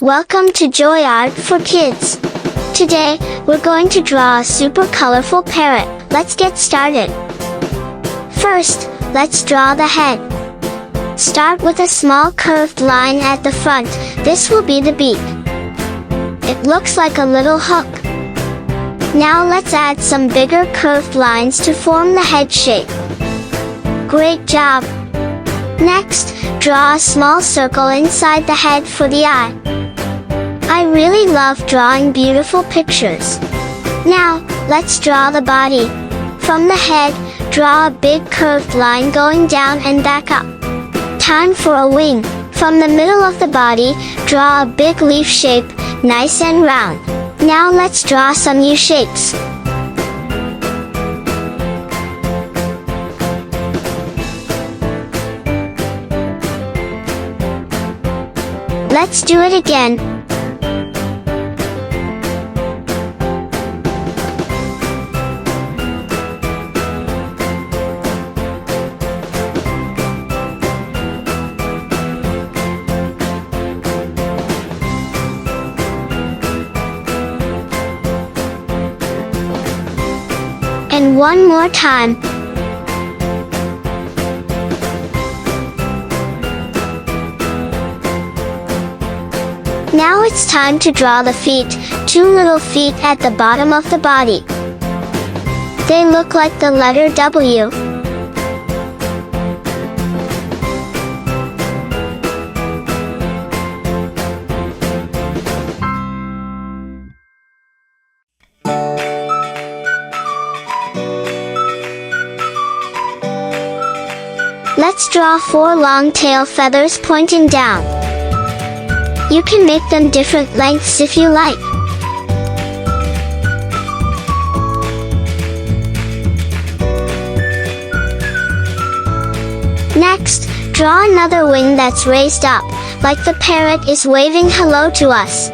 Welcome to Joy Art for Kids. Today, we're going to draw a super colorful parrot. Let's get started. First, let's draw the head. Start with a small curved line at the front. This will be the beak. It looks like a little hook. Now let's add some bigger curved lines to form the head shape. Great job! Next, draw a small circle inside the head for the eye. I really love drawing beautiful pictures. Now, let's draw the body. From the head, draw a big curved line going down and back up. Time for a wing. From the middle of the body, draw a big leaf shape, nice and round. Now let's draw some U shapes. Let's do it again. And one more time. Now it's time to draw the feet, 2 little feet at the bottom of the body. They look like the letter W. Let's draw 4 long tail feathers pointing down. You can make them different lengths if you like. Next, draw another wing that's raised up, like the parrot is waving hello to us.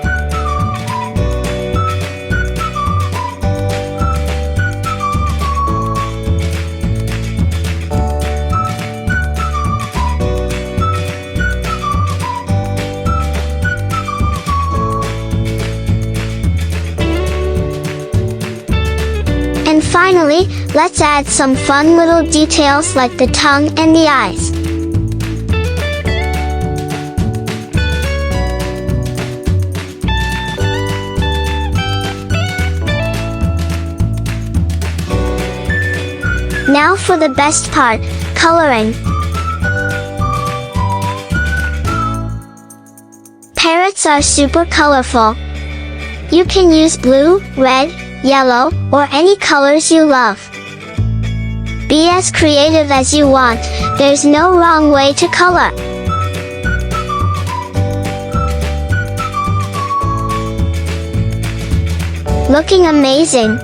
And finally, let's add some fun little details like the tongue and the eyes. Now for the best part, coloring. Parrots are super colorful. You can use blue, red, yellow, or any colors you love. Be as creative as you want, there's no wrong way to color. Looking amazing!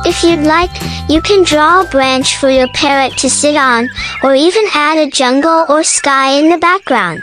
If you'd like, you can draw a branch for your parrot to sit on, or even add a jungle or sky in the background.